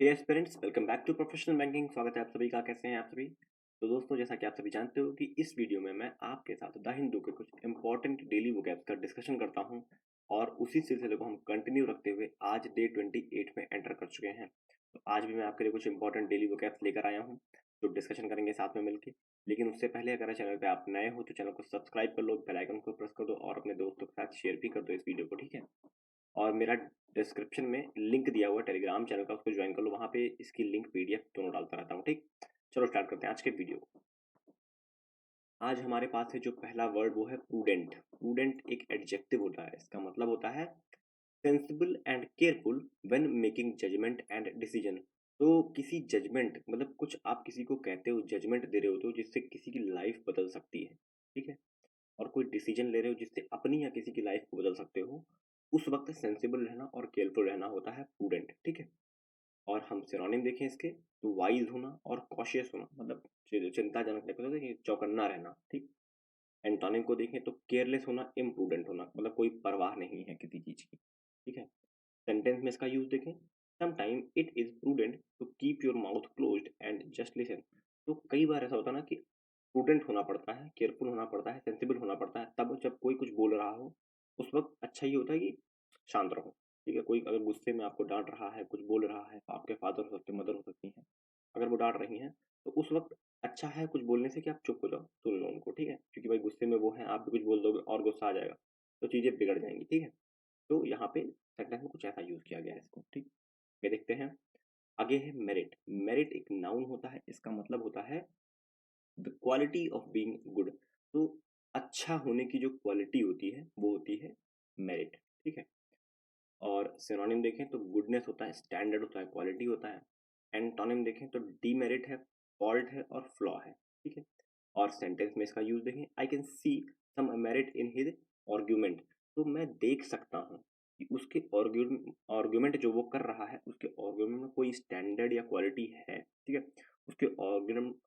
Hey aspirants, welcome back to professional banking. स्वागत है आप सभी का। कैसे हैं आप सभी? तो दोस्तों, जैसा कि आप सभी जानते हो कि इस वीडियो में मैं आपके साथ द हिंदू के कुछ इंपॉर्टेंट डेली वोकैब्स का डिस्कशन करता हूं और उसी सिलसिले को हम कंटिन्यू रखते हुए आज डे 28 में एंटर कर चुके हैं। तो आज भी मैं आपके लिए कुछ इंपॉर्टेंट डेली वोकैब्स लेकर आया हूँ जो डिस्कशन करेंगे साथ में मिलकर। लेकिन उससे पहले अगर चैनल पर आप नए हो तो चैनल को सब्सक्राइब कर लो, बेल आइकन को प्रेस कर दो और अपने दोस्तों के साथ शेयर भी कर दो इस वीडियो को, ठीक है? और मेरा डिस्क्रिप्शन में लिंक दिया हुआ है टेलीग्राम चैनल का, उसको ज्वाइन कर लो। वहाँ पे इसकी लिंक पीडीएफ दोनों डालता रहता हूँ, ठीक? चलो स्टार्ट करते हैं आज के वीडियो को। आज हमारे पास है जो पहला वर्ड वो है प्रूडेंट। प्रूडेंट एक एडजेक्टिव होता है। इसका मतलब होता है sensible and careful when making judgement and decision. तो किसी जजमेंट मतलब कुछ आप किसी को कहते हो, जजमेंट दे रहे हो तो जिससे किसी की लाइफ बदल सकती है, ठीक है? और कोई डिसीजन ले रहे हो जिससे अपनी या किसी की लाइफ को बदल सकते हो, उस वक्त सेंसिबल रहना और केयरफुल रहना होता है प्रूडेंट, ठीक है? और हम सिनोनिम देखें इसके तो वाइज होना और कॉशियस होना, मतलब चिंताजनक नहीं होता कि चौकन्ना रहना, ठीक? एंटोनिम को देखें तो केयरलेस होना, इम्प्रूडेंट होना, मतलब कोई परवाह नहीं है किसी चीज की, ठीक है? सेंटेंस में इसका यूज देखें, sometime it is prudent to keep your mouth closed and just listen. तो कई बार ऐसा होता है ना कि प्रूडेंट होना पड़ता है, केयरफुल होना पड़ता है, सेंसिबल होना पड़ता है, तब जब कोई कुछ बोल रहा हो उस वक्त अच्छा ये होता है कि शांत रहो, ठीक है? कोई अगर गुस्से में आपको डांट रहा है, कुछ बोल रहा है, आपके फादर हो सकते हैं, मदर हो सकती हैं, अगर वो डांट रही हैं तो उस वक्त अच्छा है कुछ बोलने से कि आप चुप हो जाओ, सुन लो उनको, ठीक है? क्योंकि भाई गुस्से में वो है, आप भी कुछ बोल दोगे और गुस्सा आ जाएगा तो चीजें बिगड़ जाएंगी, ठीक है? तो यहाँ पे सेंटेंस में कुछ ऐसा यूज किया गया है इसको, ठीक? ये देखते हैं। आगे है मेरिट। मेरिट एक नाउन होता है। इसका मतलब होता है the quality of being good. तो अच्छा होने की जो क्वालिटी होती है वो होती है मेरिट, ठीक है? और सिनोनिम देखें तो गुडनेस होता है, स्टैंडर्ड होता है, क्वालिटी होता है। एंटोनिम देखें तो डीमेरिट है, फॉल्ट है और फ्लॉ है, ठीक है? और सेंटेंस में इसका यूज देखें, I can see some merit in his argument. तो मैं देख सकता हूँ कि उसके आर्ग्यूमेंट जो वो कर रहा है उसके आर्ग्यूमेंट में कोई स्टैंडर्ड या क्वालिटी है, ठीक है? उसके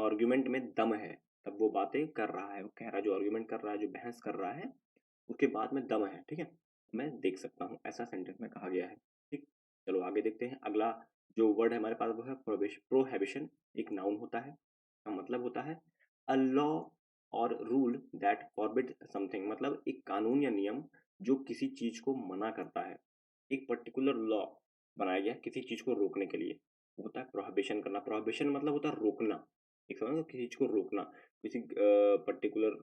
आर्ग्यूमेंट में दम है, तब वो बातें कर रहा है, वो कह रहा है, जो आर्ग्यूमेंट कर रहा है, जो बहस कर रहा है उसके बाद में दम है, ठीक है? मैं देख सकता हूँ, ऐसा सेंटेंस में कहा गया है, ठीक? चलो आगे देखते हैं। अगला जो वर्ड है हमारे पास वो है प्रोहिबिशन। एक नाउन होता है। का मतलब होता है अ लॉ और रूल दैट फॉरबिड समथिंग। मतलब एक कानून या नियम जो किसी चीज को मना करता है। एक पर्टिकुलर लॉ बनाया गया किसी चीज को रोकने के लिए, वो होता है प्रोहिबिशन करना। प्रोहिबिशन मतलब होता है रोकना। एक समझ लो, किसी चीज को रोकना, किसी पर्टिकुलर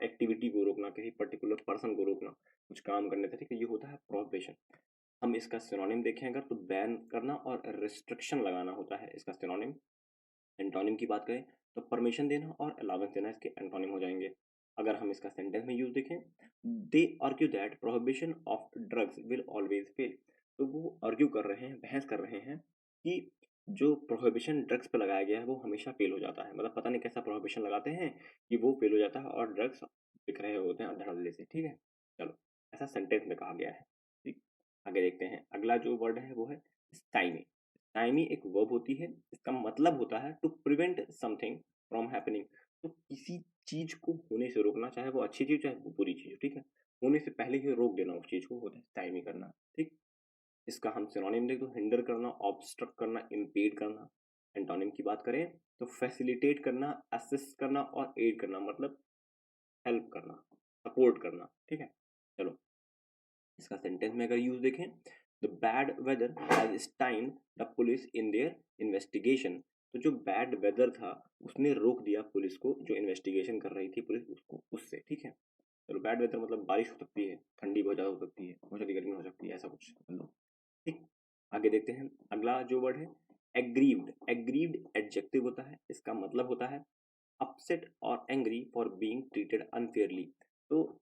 एक्टिविटी को रोकना, किसी पर्टिकुलर पर्सन को रोकना कुछ काम करने से, ठीक है? ये होता है प्रोहिबिशन। हम इसका सिनोनिम देखें अगर तो बैन करना और रिस्ट्रिक्शन लगाना होता है इसका सिनोनिम। एंटोनिम की बात करें तो परमिशन देना और अलाउंस देना इसके एंटोनिम हो जाएंगे। अगर हम इसका सेंटेंस में यूज देखें, दे argue that prohibition of drugs will always fail. तो वो आर्ग्यू कर रहे हैं, बहस कर रहे हैं कि जो प्रोहिबिशन ड्रग्स पे लगाया गया है वो हमेशा फेल हो जाता है। मतलब पता नहीं कैसा प्रोहिबिशन लगाते हैं कि वो फेल हो जाता है और ड्रग्स बिक रहे होते हैं धड़ल्ले से, ठीक है? चलो, ऐसा सेंटेंस में कहा गया है, ठीक? आगे देखते हैं। अगला जो वर्ड है वो है स्टाइमी। स्टाइमी एक वर्ब होती है। इसका मतलब होता है to prevent something from happening. तो किसी चीज को होने से रोकना, चाहे वो अच्छी चीज चाहे वो बुरी चीज हो, ठीक है? होने से पहले ही रोक देना उस चीज को होता है स्टाइमी करना, ठीक? इसका हम सिनोनिम देख तो हिंडर करना, ऑब्स्ट्रक्ट करना, इम्पेड करना। एंटोनिम की बात करें तो फैसिलिटेट करना, असिस्ट करना और एड करना, मतलब हेल्प करना, सपोर्ट करना, ठीक है? चलो, इसका सेंटेंस में अगर यूज देखें, the bad weather has time the police in their investigation. तो जो बैड वेदर था उसने रोक दिया पुलिस को, जो इन्वेस्टिगेशन कर रही थी पुलिस उसको, उससे, ठीक है? चलो, बैड वेदर मतलब बारिश हो सकती है, ठंडी बहुत ज़्यादा हो सकती है, बहुत ज़्यादा गर्मी हो सकती है, ऐसा कुछ मतलब, ठीक? आगे देखते हैं। अगला जो वर्ड है एग्रीव्ड। एग्रीव्ड एडजेक्टिव होता है। इसका मतलब होता है अपसेट और angry for being treated unfairly. तो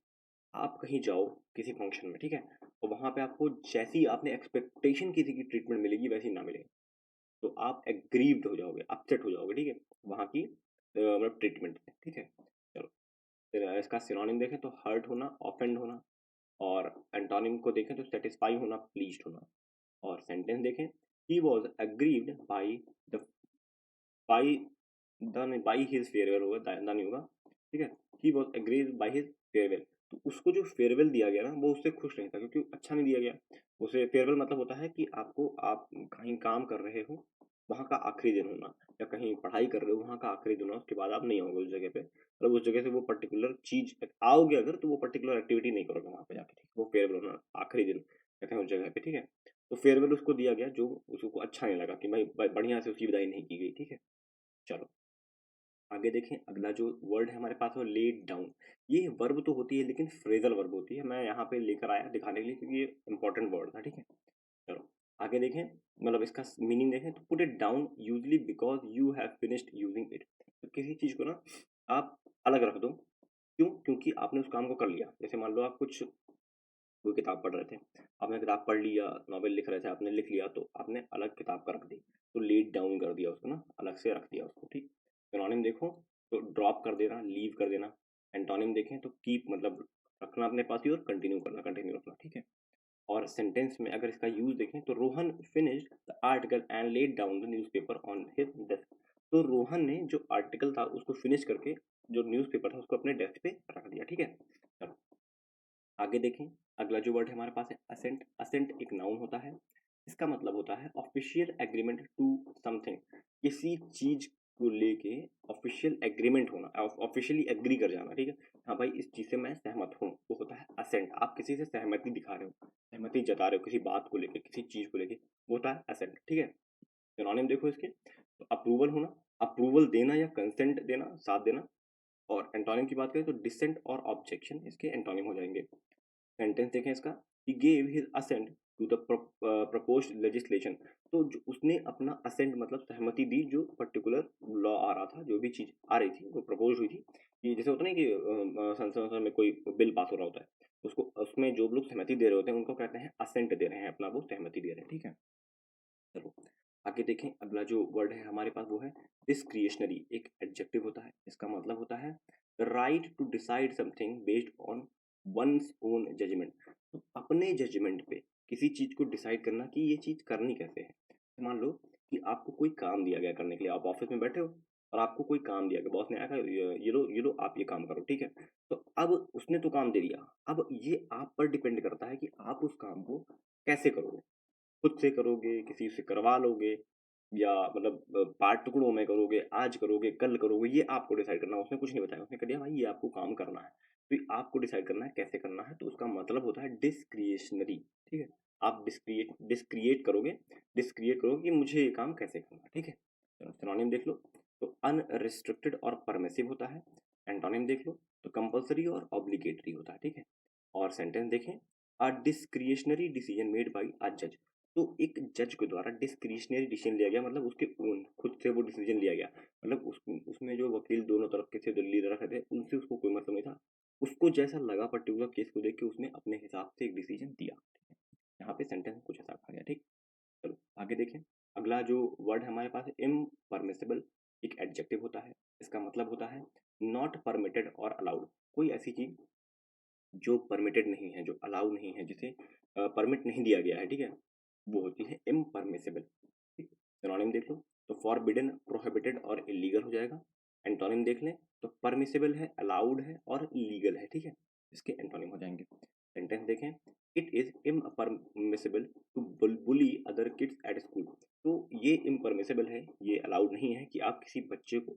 आप कहीं जाओ किसी फंक्शन में, ठीक है? और वहां पे आपको जैसी आपने एक्सपेक्टेशन की थी कि ट्रीटमेंट मिलेगी वैसी ना मिले, तो आप एग्रीव्ड हो जाओगे, अपसेट हो जाओगे, ठीक है? वहां की मतलब ट्रीटमेंट से, ठीक है? चलो, फिर इसका सिनोनिम देखें तो हर्ट होना, ऑफेंड होना। और एंटोनिम को देखें तो सेटिस्फाई होना, प्लीज्ड होना। और सेंटेंस देखें, he was aggrieved the by by his farewell, होगा दा नहीं होगा, ठीक है? He was aggrieved by his farewell. तो उसको जो फेयरवेल दिया गया ना, वो उससे खुश नहीं था क्योंकि अच्छा नहीं दिया गया। उसे फेयरवेल मतलब होता है कि आप कहीं काम कर रहे हो, वहाँ का आखिरी दिन होना, या कहीं पढ़ाई कर रहे हो, वहाँ का आखिरी दिन होना, उसके बाद आप नहीं आओगे उस जगह पे। मतलब उस जगह से वो पर्टिकुलर चीज़ आओगे अगर, तो वो पर्टिकुलर एक्टिविटी नहीं करोगे वहाँ पे जाके, ठीक है? वो फेयरवेल होना, आखिरी दिन कहते हैं उस जगह पे, ठीक है? तो फेयरवेल उसको दिया गया जो उसको अच्छा नहीं लगा कि भाई बढ़िया से उसकी विदाई नहीं की गई, ठीक है? चलो आगे देखें, अगला जो वर्ड है हमारे पास वो लेट डाउन। ये वर्ब तो होती है लेकिन फ्रेजल वर्ब होती है। मैं यहाँ पे लेकर आया दिखाने के लिए क्योंकि ये इंपॉर्टेंट वर्ड था, ठीक है? चलो आगे देखें, मतलब इसका मीनिंग देखें तो put it down usually because you have finished using it. तो किसी चीज़ को ना आप अलग रख दो, क्यों? क्योंकि आपने उस काम को कर लिया। जैसे मान लो आप कुछ कोई किताब पढ़ रहे थे, आपने किताब पढ़ लिया, नॉवेल लिख रहे थे, आपने लिख लिया, तो आपने अलग किताब का रख दी, तो लेट डाउन कर दिया उसको ना, अलग से रख दिया उसको, ठीक? सिनोनिम देखो तो ड्रॉप कर देना, लीव कर देना। एंटोनिम देखें तो कीप मतलब रखना अपने पास ही, और कंटिन्यू करना, कंटिन्यू रखना, ठीक है? और सेंटेंस में अगर इसका यूज देखें तो Rohan finished the article and laid down the newspaper on his desk. तो रोहन ने जो आर्टिकल था उसको फिनिश करके जो न्यूज़पेपर था उसको अपने डेस्क पे रख दिया, ठीक है? चलो आगे देखें, अगला जो वर्ड है हमारे पास है असेंट। असेंट एक नाउन होता है, इसका मतलब होता है ऑफिशियल एग्रीमेंट टू समथिंग। किसी चीज को लेके ऑफिशियल एग्रीमेंट होना, ऑफिशियली एग्री कर जाना, ठीक है? हाँ भाई इस चीज से मैं सहमत हूँ, वो होता है असेंट। आप किसी से सहमति दिखा रहे हो, सहमति जता रहे हो किसी बात को लेके, किसी चीज को लेके, वो होता है असेंट, ठीक है? सिनोनिम देखो इसके, तो अप्रूवल होना, अप्रूवल देना या कंसेंट देना, साथ देना। और एंटोनिम की बात करें तो डिसेंट और ऑब्जेक्शन इसके एंटोनिम हो जाएंगे। सेंटेंस देखें इसका, he gave his assent to the proposed legislation. तो जो उसने अपना असेंट मतलब सहमति दी, जो पर्टिकुलर लॉ आ रहा था, जो भी चीज आ रही थी वो प्रपोज हुई थी, कि जैसे होता नहीं कि संसद में कोई बिल पास हो रहा होता है, उसको उसमें जो लोग सहमति दे रहे होते हैं उनको कहते हैं असेंट दे रहे हैं, अपना वो सहमति दे रहे हैं, ठीक है? चलो आगे देखें, अगला जो वर्ड है हमारे पास वो है डिस्क्रिएशनरी। एक एडजेक्टिव होता है, इसका मतलब होता है the right to decide something based on one's own judgement. तो अपने जजमेंट पे किसी चीज को डिसाइड करना कि ये चीज करनी कैसे है। तो मान लो कि आपको कोई काम दिया गया करने के लिए, आप ऑफिस में बैठे हो और आपको कोई काम दिया गया, बॉस ने आया ये लो आप ये काम करो, ठीक है? तो अब उसने तो काम दे दिया, अब ये आप पर डिपेंड करता है कि आप उस काम को कैसे करोगे। खुद से करोगे, किसी से करवा लोगे, या मतलब पार्ट टुकड़ों में करोगे, आज करोगे, कल करोगे, ये आपको डिसाइड करना है। उसने कुछ नहीं बताया, उसने कह दिया भाई ये आपको काम करना है। तो ये आपको डिसाइड करना है कैसे करना है, तो उसका मतलब होता है डिस्क्रिएशनरी, ठीक है? आप डिस्क्रिएट करोगे, डिस्क्रिएट करोगे कि मुझे ये काम कैसे करना है, ठीक है? चलो सिनोनिम देख लो, तो अनरिस्ट्रिक्टेड और परमिसिव होता है। एंटोनिम देख लो, तो कंपल्सरी और ऑब्लिगेटरी होता है, ठीक है? और सेंटेंस देखें, अ डिस्क्रिएशनरी डिसीजन मेड बाय अ जज। तो एक जज के द्वारा डिस्क्रिशनरी डिसीजन लिया गया, मतलब उसके ओन खुद से वो डिसीजन लिया गया। मतलब उसमें जो वकील दोनों तरफ के थे, दलील रखे थे, उनसे उसको कोई मतलब नहीं था। उसको जैसा लगा पर्टिकुलर केस को देख के उसने अपने हिसाब से एक डिसीजन दिया। यहाँ पे सेंटेंस कुछ ऐसा आ गया, ठीक? चलो आगे देखें, अगला जो वर्ड हमारे पास है इम्परमिसिबल। एक एडजेक्टिव होता है, इसका मतलब होता है नॉट परमिटेड और अलाउड। कोई ऐसी चीज जो परमिटेड नहीं है, जो अलाउ नहीं है, जिसे परमिट नहीं दिया गया है, ठीक है? वो होती है इम्परमिसिबल, ठीक? सिनोनिम देख लो, तो फॉरबिडन, प्रोहिबिटेड और इलीगल हो जाएगा। एंटोनिम देख लें, तो परमिसिबल है, अलाउड है और लीगल है, ठीक है? इसके एंटोनिम हो जाएंगे। सेंटेंस देखें, it is impermissible to bully other kids at school. तो ये इम्परमिसिबल है, ये अलाउड नहीं है कि आप किसी बच्चे को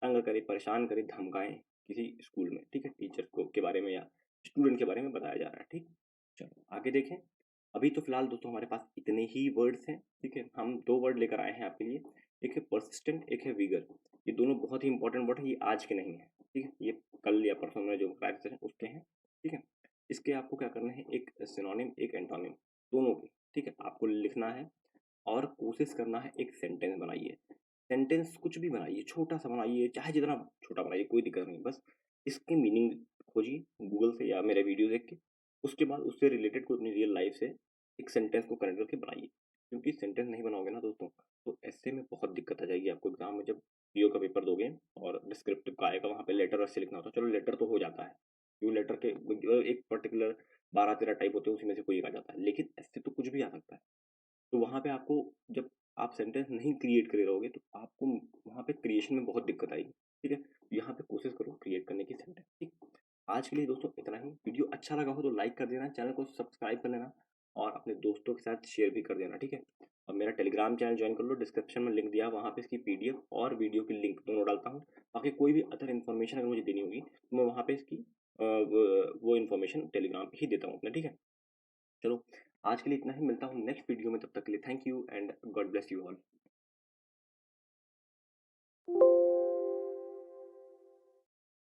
तंग करें, परेशान करें, धमकाएं किसी स्कूल में, ठीक है? टीचर को के बारे में या स्टूडेंट के बारे में बताया जा रहा है, ठीक? चलो आगे देखें, अभी तो फिलहाल दोस्तों हमारे पास इतने ही वर्ड्स हैं, ठीक है? हम दो वर्ड लेकर आए हैं आपके लिए, एक है परसिस्टेंट, एक है विगर। ये दोनों बहुत ही इंपॉर्टेंट वर्ड है, ये आज के नहीं है, ठीक है? ये कल या परसों में जो क्लासेस हैं उसके हैं, ठीक है? इसके आपको क्या करना है, एक सिनोनिम एक एंटोनिम दोनों के, ठीक है? आपको लिखना है और कोशिश करना है एक सेंटेंस बनाइए। सेंटेंस कुछ भी बनाइए, छोटा सा बनाइए, चाहे जितना छोटा बनाइए, कोई दिक्कत नहीं, बस इसके मीनिंग खोजिए गूगल से या मेरे वीडियो देख के। उसके बाद उससे रिलेटेड कोई अपनी रियल लाइफ से एक सेंटेंस को कनेक्ट करके बनाइए। क्योंकि सेंटेंस नहीं बनाओगे ना दोस्तों, तो ऐसे में बहुत दिक्कत आ जाएगी आपको एग्जाम में, जब पीओ का पेपर दोगे और डिस्क्रिप्टिव का आएगा, वहाँ पे लेटर वैसे लिखना होता है। चलो लेटर तो हो जाता है, क्यों लेटर के एक पर्टिकुलर 12-13 टाइप होते हैं, उसी में से कोई एक आ जाता है, लेकिन ऐसे तो कुछ भी आ सकता है। तो वहाँ पे आपको, जब आप सेंटेंस नहीं क्रिएट करे रहोगे तो आपको वहाँ पे क्रिएशन में बहुत दिक्कत आएगी, ठीक है? यहाँ पे कोशिश करो क्रिएट करने की सेंटेंस, ठीक? आज के लिए दोस्तों इतना ही। वीडियो अच्छा लगा हो तो लाइक कर देना, चैनल को सब्सक्राइब कर लेना और अपने दोस्तों के साथ शेयर भी कर देना, ठीक है। और मेरा टेलीग्राम चैनल ज्वाइन कर लो, डिस्क्रिप्शन में लिंक दिया, वहाँ पे इसकी पीडीएफ और वीडियो की लिंक दोनों डालता हूँ। बाकी कोई भी अदर इन्फॉर्मेशन अगर मुझे देनी होगी तो मैं वहाँ पे इसकी वो इन्फॉर्मेशन टेलीग्राम पे ही देता हूँ अपने, ठीक है। चलो, आज के लिए इतना ही, मिलता हूँ नेक्स्ट वीडियो में, तब तक के लिए thank you and God bless you all.